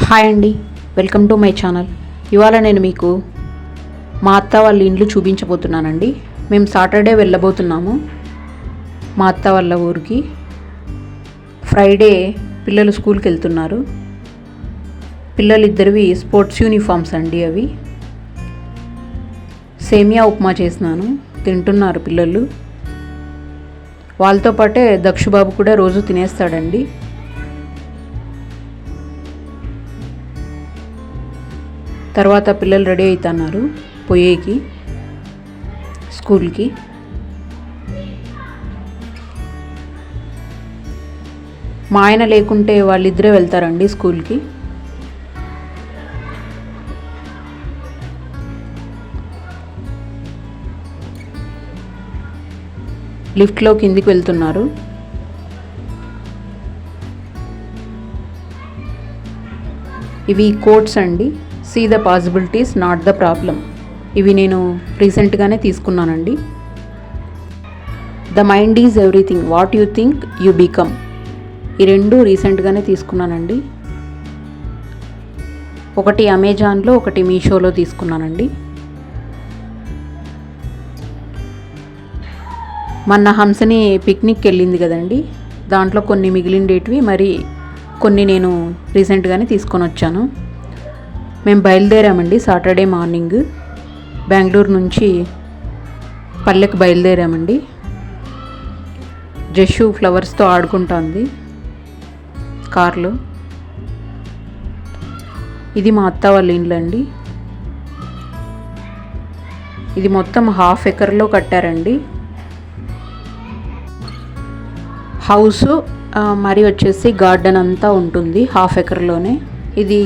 Hi అండి, welcome to my channel. ఇవాళ నేను మీకు మా అత్త వాళ్ళ ఇండ్లు చూపించబోతున్నానండి. మేము సాటర్డే వెళ్ళబోతున్నాము మా అత్త వాళ్ళ ఊరికి. ఫ్రైడే పిల్లలు స్కూల్కి వెళ్తున్నారు. పిల్లలిద్దరివి స్పోర్ట్స్ యూనిఫామ్స్ అండి. అవి సేమియా ఉప్మా చేసినాను, తింటున్నారు పిల్లలు. వాళ్ళతో పాటే దక్షుబాబు కూడా రోజు తినేస్తాడండి. తర్వాత పిల్లలు రెడీ అవుతున్నారు పోయేకి స్కూల్కి. మా ఆయన లేకుంటే వాళ్ళిద్దరే వెళ్తారండి స్కూల్కి. లిఫ్ట్లో కిందికి వెళ్తున్నారు. ఇవి కోట్స్ అండి. See the possibilities, not the problem. ఇవి నేను రీసెంట్గానే తీసుకున్నానండి. The mind is everything, what you think you become. ఈ రెండు రీసెంట్గానే తీసుకున్నానండి. ఒకటి అమెజాన్లో, ఒకటి మీషోలో తీసుకున్నానండి. మొన్న హంసని పిక్నిక్ వెళ్ళింది కదండి, దాంట్లో కొన్ని మిగిలిండేటివి, మరి కొన్ని నేను రీసెంట్గానే తీసుకొని వచ్చాను. మేము బయలుదేరామండి సాటర్డే మార్నింగ్. బెంగళూరు నుంచి పల్లెకి బయలుదేరామండి. జషు ఫ్లవర్స్తో ఆడుకుంటుంది కార్లో. ఇది మా అత్త వాళ్ళ ఇండ్లు అండి. ఇది మొత్తం 1/2 ఎకర్లో కట్టారండి హౌస్. మరి వచ్చేసి గార్డెన్ అంతా ఉంటుంది 1/2 ఎకర్లోనే. ఇది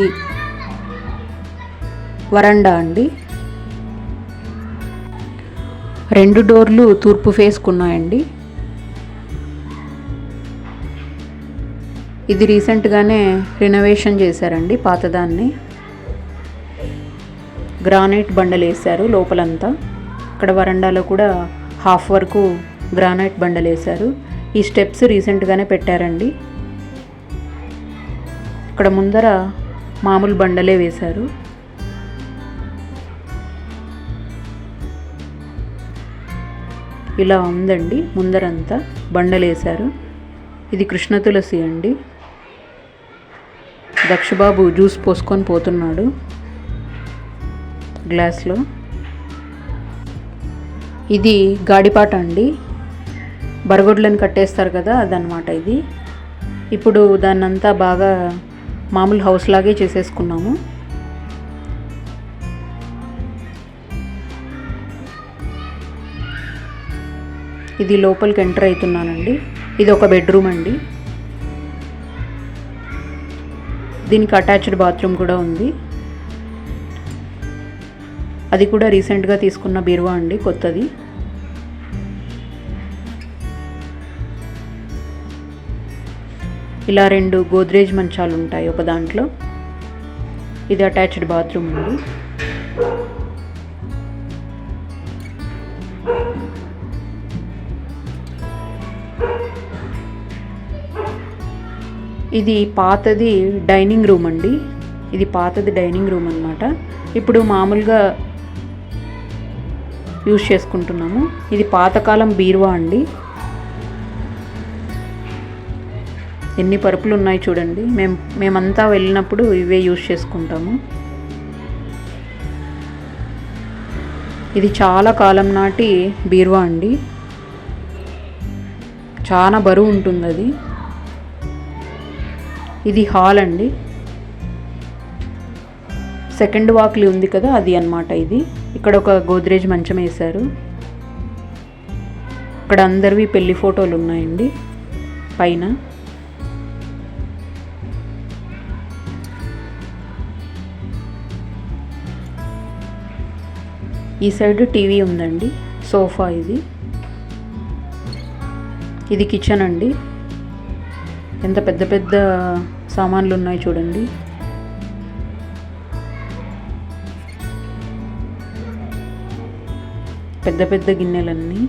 వరండా అండి. 2 డోర్లు తూర్పు ఫేస్కున్నాయండి. ఇది రీసెంట్గానే రినోవేషన్ చేశారండి పాతదాన్ని. గ్రానైట్ బండలు వేశారు లోపలంతా. ఇక్కడ వరండాలో కూడా 1/2 వరకు గ్రానైట్ బండలు వేశారు. ఈ స్టెప్స్ రీసెంట్గానే పెట్టారండి. ఇక్కడ ముందర మామూలు బండలే వేశారు. ఇలా ఉందండి ముందరంతా బండలు వేశారు. ఇది కృష్ణ తులసి అండి. దక్షబాబు జ్యూస్ పోసుకొని పోతున్నాడు గ్లాస్లో. ఇది గాడిపాట అండి. బరగొడ్లను కట్టేస్తారు కదా, అదనమాట ఇది. ఇప్పుడు దాన్నంతా బాగా మామూలు హౌస్ లాగే చేసేసుకున్నాము. ఇది లోపలికి ఎంటర్ అవుతున్నానండి. ఇది ఒక బెడ్రూమ్ అండి. దీనికి అటాచ్డ్ బాత్రూమ్ కూడా ఉంది. అది కూడా రీసెంట్గా తీసుకున్న బీరువా అండి, కొత్తది. ఇలా 2 గోద్రేజ్ మంచాలు ఉంటాయి ఒక దాంట్లో. ఇది అటాచ్డ్ బాత్రూమ్ అండి. ఇది పాతది డైనింగ్ రూమ్ అండి. ఇది పాతది డైనింగ్ రూమ్ అన్నమాట. ఇప్పుడు మామూలుగా యూజ్ చేసుకుంటున్నాము. ఇది పాతకాలం బీరువా అండి. ఎన్ని పరుపులు ఉన్నాయి చూడండి. మేమంతా వెళ్ళినప్పుడు ఇవే యూజ్ చేసుకుంటాము. ఇది చాలా కాలం నాటి బీరువా అండి. చాలా బరువు ఉంటుంది అది. ఇది హాల్ అండి. సెకండ్ వాకిలి ఉంది కదా, అది అన్నమాట ఇది. ఇక్కడ ఒక గోద్రేజ్ మంచం వేశారు. ఇక్కడ అందరివి పెళ్లి ఫోటోలు ఉన్నాయండి పైన. ఈ సైడ్ టీవీ ఉందండి. సోఫా ఇది. ఇది కిచెన్ అండి. ఎంత పెద్ద పెద్ద సామాన్లు ఉన్నాయి చూడండి. పెద్ద పెద్ద గిన్నెలన్నీ.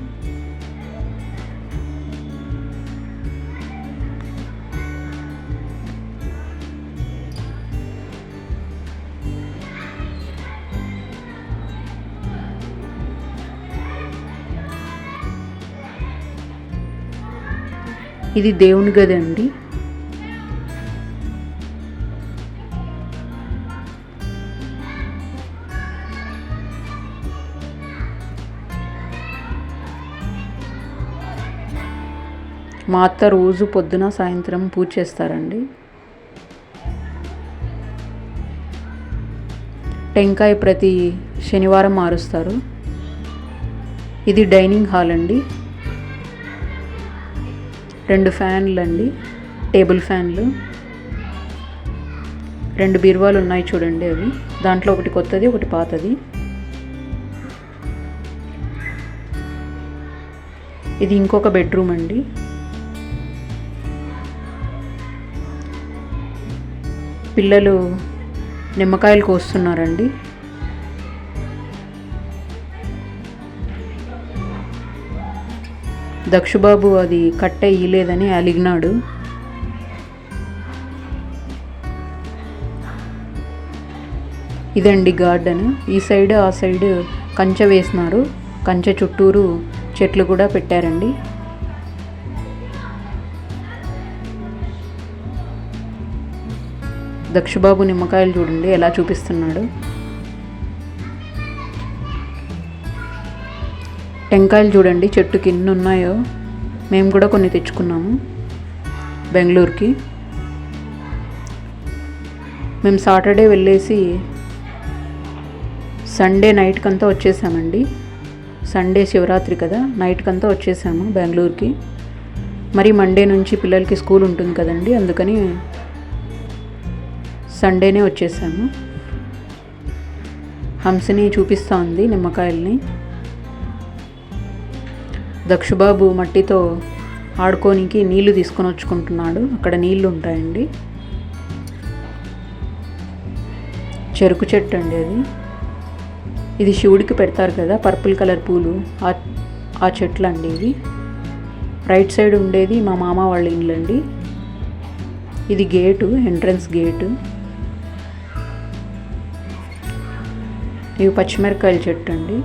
ఇది దేవుని గది అండి. మా అత్త రోజు పొద్దున సాయంత్రం పూజ చేస్తారండి. టెంకాయ ప్రతి శనివారం మారుస్తారు. ఇది డైనింగ్ హాల్ అండి. 2 ఫ్యాన్లు అండి, టేబుల్ ఫ్యాన్లు. 2 బీరువాలు ఉన్నాయి చూడండి. అవి దాంట్లో ఒకటి కొత్తది, ఒకటి పాతది. ఇది ఇంకొక బెడ్రూమ్ అండి. పిల్లలు నిమ్మకాయలు కోస్తున్నారండి. దక్షుబాబు అది కట్ట ఇయ్యలేదని అలిగినాడు. ఇదండి గార్డెన్. ఈ సైడ్ ఆ సైడ్ కంచె వేసినారు. కంచె చుట్టూరు చెట్లు కూడా పెట్టారండి. దక్షుబాబు నిమ్మకాయలు చూడండి ఎలా చూపిస్తున్నాడు. టెంకాయలు చూడండి చెట్టుకి ఎన్ని ఉన్నాయో. మేము కూడా కొన్ని తెచ్చుకున్నాము బెంగళూరుకి. మేము సాటర్డే వెళ్ళేసి సండే నైట్కి అంతా వచ్చేసామండి. సండే శివరాత్రి కదా, నైట్కి అంతా వచ్చేసాము బెంగళూరుకి. మరి మండే నుంచి పిల్లలకి స్కూల్ ఉంటుంది కదండి, అందుకని సండేనే వచ్చేసాము. హంసని చూపిస్తూ ఉంది నిమ్మకాయల్ని. దక్షుబాబు మట్టితో ఆడుకోనికి నీళ్లు తీసుకొని వచ్చుకుంటున్నాడు. అక్కడ నీళ్లు ఉంటాయండి. చెరుకు చెట్టు అండి అది. ఇది శివుడికి పెడతారు కదా పర్పుల్ కలర్ పూలు, ఆ చెట్లు అండి ఇవి. రైట్ సైడ్ ఉండేది మా మామ వాళ్ళ ఇల్లు అండి. ఇది గేటు, ఎంట్రన్స్ గేటు. ఇవి పచ్చిమిరకాయల చెట్టు అండి.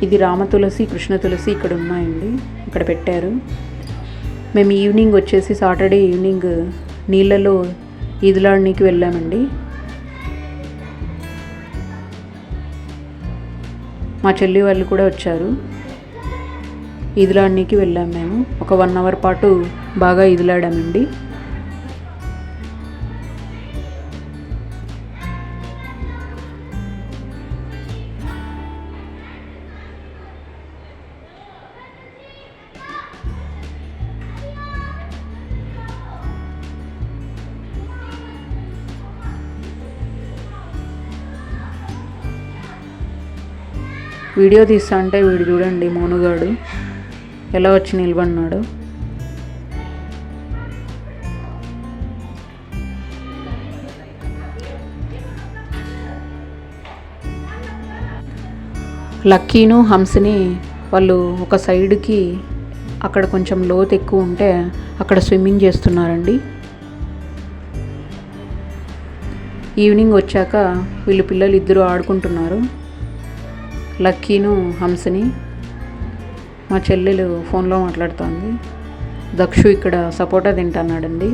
ఇది రామ తులసి, కృష్ణ తులసి ఇక్కడ ఉన్నాయండి, ఇక్కడ పెట్టారు. మేము ఈవినింగ్ వచ్చేసి సాటర్డే ఈవినింగ్ నీళ్ళలో ఈదులాడడానికి వెళ్ళామండి. మా చెల్లి వాళ్ళు కూడా వచ్చారు. ఈదులాడడానికి వెళ్ళాము మేము. ఒక 1 అవర్ పాటు బాగా ఈదులాడామండి. వీడియో తీస్తా అంటే వీడు చూడండి మోనుగాడు ఎలా వచ్చి నిలబడినాడు. లక్కీను హంసని వాళ్ళు ఒక సైడ్కి, అక్కడ కొంచెం లోతు ఎక్కువ ఉంటే అక్కడ స్విమ్మింగ్ చేస్తున్నారండి. ఈవినింగ్ వచ్చాక వీళ్ళు పిల్లలు ఇద్దరు ఆడుకుంటున్నారు, లక్కీను హంసని. మా చెల్లెలు ఫోన్లో మాట్లాడుతోంది. దక్షు ఇక్కడ సపోటా తింటున్నాడండి.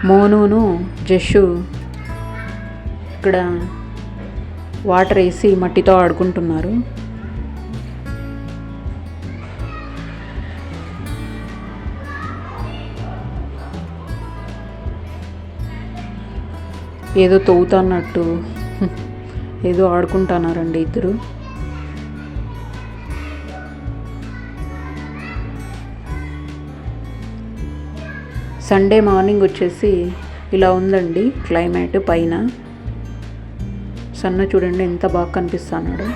మోనును జషు ఇక్కడ వాటర్ వేసి మట్టితో ఆడుకుంటున్నారు. ఏదో తవ్వుతున్నట్టు ఏదో ఆడుకుంటున్నారండి ఇద్దరు. సండే మార్నింగ్ వచ్చేసి ఇలా ఉందండి క్లైమేట్. పైన సన్న చూడండి ఎంత బాగా కనిపిస్తున్నాడు.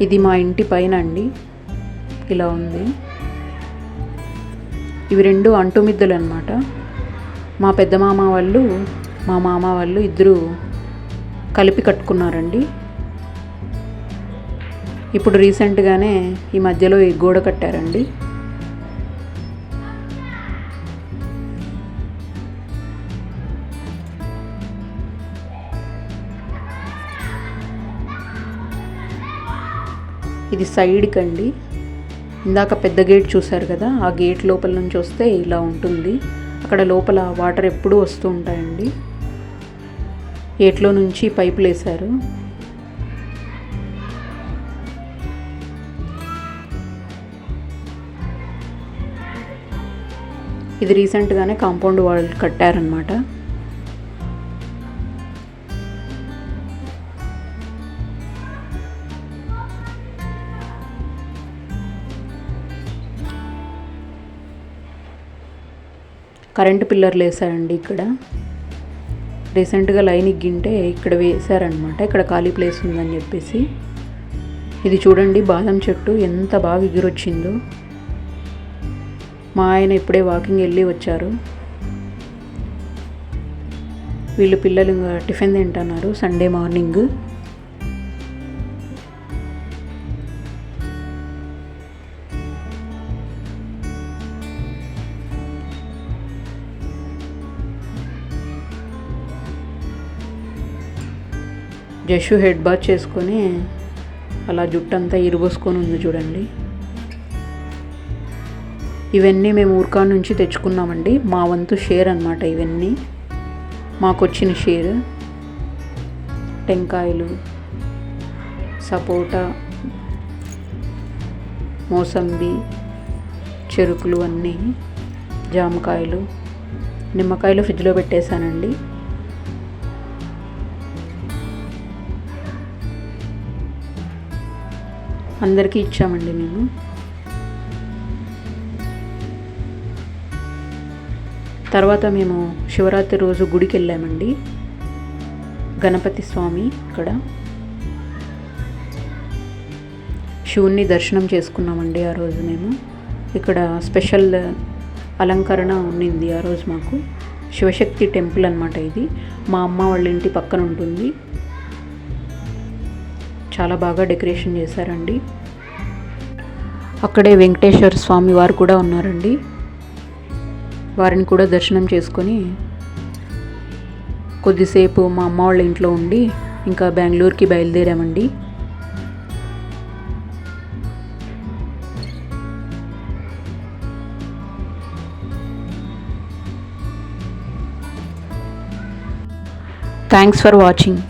ఇది మా ఇంటి పైన అండి, ఇలా ఉంది. ఇవి 2 అంటుమిద్దలు అన్నమాట. మా పెద్ద మామ వాళ్ళు, మా మామ వాళ్ళు ఇద్దరు కలిపి కట్టుకున్నారండి. ఇప్పుడు రీసెంట్గానే ఈ మధ్యలో ఈ గోడ కట్టారండి. ఇది సైడ్కి అండి. ఇందాక పెద్ద గేట్ చూశారు కదా, ఆ గేట్ లోపల నుంచి వస్తే ఇలా ఉంటుంది. అక్కడ లోపల వాటర్ ఎప్పుడూ వస్తూ ఉంటాయండి. గేట్లో నుంచి పైపులు వేశారు. ఇది రీసెంట్గానే కాంపౌండ్ వాల్ కట్టారనమాట. కరెంటు పిల్లర్లు వేసారండి. ఇక్కడ రీసెంట్గా లైన్ ఇగ్గింటే ఇక్కడ వేసారనమాట. ఇక్కడ ఖాళీ ప్లేస్ ఉందని చెప్పేసి. ఇది చూడండి, బాదం చెట్టు ఎంత బాగా ఎగిరొచ్చిందో. మా ఆయన ఇప్పుడే వాకింగ్ వెళ్ళి వచ్చారు. వీళ్ళు పిల్లలు ఇంకా టిఫిన్ తింటున్నారు సండే మార్నింగ్. జషు హెడ్ బాత్ చేసుకొని అలా జుట్టంతా ఇరుబోసుకొని ఉంది చూడండి. ఇవన్నీ మేము ఊర్కా నుంచి తెచ్చుకున్నామండి. మా వంతు షేర్ అన్నమాట. ఇవన్నీ మాకు వచ్చిన షేర్. టెంకాయలు, సపోటా, మోసంబి, చెరుకులు అన్నీ, జామకాయలు, నిమ్మకాయలు ఫ్రిడ్జ్లో పెట్టేశానండి. అందరికీ ఇచ్చామండి మేము. తర్వాత మేము శివరాత్రి రోజు గుడికి వెళ్ళామండి. గణపతి స్వామి ఇక్కడ శివుణ్ణి దర్శనం చేసుకున్నామండి. ఆ రోజు మేము ఇక్కడ స్పెషల్ అలంకరణ ఉన్నింది ఆ రోజు మాకు. శివశక్తి టెంపుల్ అన్నమాట ఇది. మా అమ్మ వాళ్ళ ఇంటి పక్కన ఉంటుంది. చాలా బాగా డెకరేషన్ చేశారండి. అక్కడే వెంకటేశ్వర స్వామి వారు కూడా ఉన్నారండి. వారిని కూడా దర్శనం చేసుకొని కొద్దిసేపు మా అమ్మ వాళ్ళ ఇంట్లో ఉండి ఇంకా బెంగళూరుకి బయలుదేరామండి. Thanks for watching.